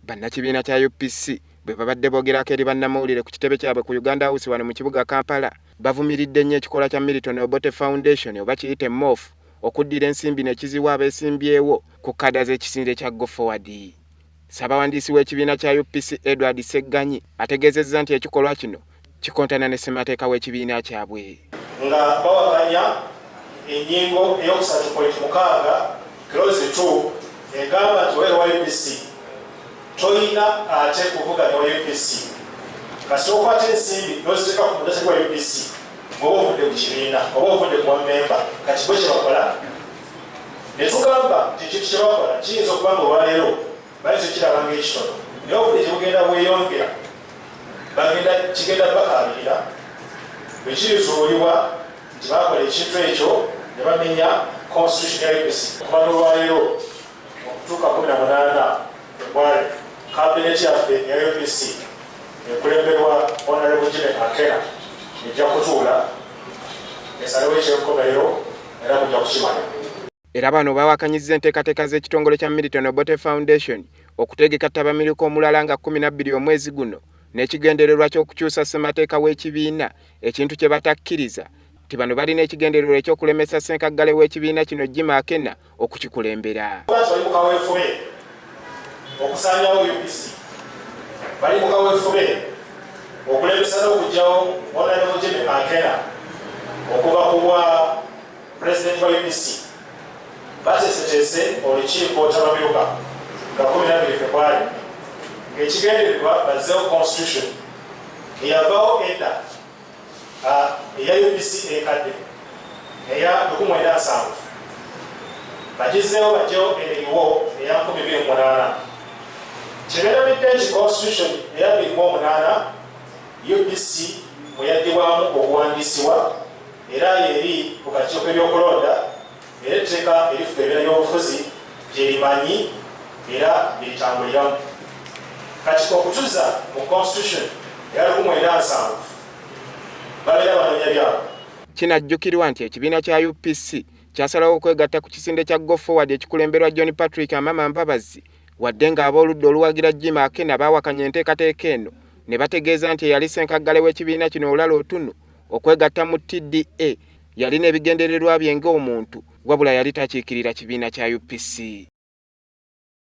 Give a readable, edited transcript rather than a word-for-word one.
Bannakibiina kya UPC bwe babadde boogerako eri bannamawulire ku kitebe kyabwe ku Uganda House wano mu kibuga Kampala bavumiridde nnyo ekikola kya Milton Obote Foundation oba kiyite MOF okuddira ensimbi nekiziwa abeesimbyewo ku kadda z'ekisinde kya Go Forward. Ssaabawandiisi w'ekibiina kya UPC Edward Sseganyi ategeezezza nti ekikolwa kino kikontana ne ssemateeka w'ekibiina kyabwe. Nga bawakanya ennyingo ey'okusatu.6 clause 2 egamba nti weera wa UPC toyina ate kuvuga ne wa UPC kasi okwata ensimbi n'oziteeka ku muddaaki gwa UPC bw'oba ovudde ku kibiina oba ovudde ku memba kati bwe kye bakola ne tugamba nti ekintu kye bakola kiyinza okuba nga olwaleero bayinza okiraba ng'ekitono naye obudde gye bugenda bweyongera kigenda bakaabirira bwe kirizuulibwa nti bakola ekintu ekyo ne bamenya constitution ya UPC okuva n'olwaleero okutuuka 18 February cabinet yaffe ya UPC ekulemberwa Honorable Jimmy Akena ejja kutuula esalewo ekyenkomerero era mujja kukimanya. Era bano bawakanyizza enteekateeka z'ekitongole kya Milton Obote Foundation okutegeka ttabamiruka omulala nga 12 omwezi guno n'ekigendererwa ky'okukyusa ssemateeka w'ekibiina ekintu kye batakkiriza nti bano balina ekigendererwa ekyokulemesa ssenkaggale w'ekibiina kino Jimmy Akena okukikulembera. Bali mu kaweefube okusaanyawo UPC bali mu kaweefube okulemesa n'okugyawo Honorable Jimmy Akena okuva ku bwa President wa UPC bateeseteese olukiiko ttabamiruka nga 12 February ng'ekigendererwa bazzeewo constitution eyavawo edda eya UPC ekadde eya 1970 bagizzeewo bajjewo eriwo eya 2008 kyebeerabidde nti constitution eya 2008 UPC bwe yaddibwamu okuwandiisibwa era yeri ku kakiiko k'ebyokulonda era etteeka erifuga ebiera by'obufuzi gyerimanyi era biritambuliramu kati okutuza mu constitution eya 1970 babeera banoonya byabo. Kinajjukirwa nti ekibiina kya UPC kyasalawo okwegatta ku kisinde kya Go Forward ekikulemberwa John Patrick Amama Mbabazi wadde nga ab'oludda oluwagira Jimmy Akena baawakanya enteekateeka eno ne bategeeza nti eyali ssenkaggale w'ekibiina kino olala otunu okwegatta mu TDA yalina ebigendererwa bye ng'omuntu wabula yali takiikirira kibiina kya UPC.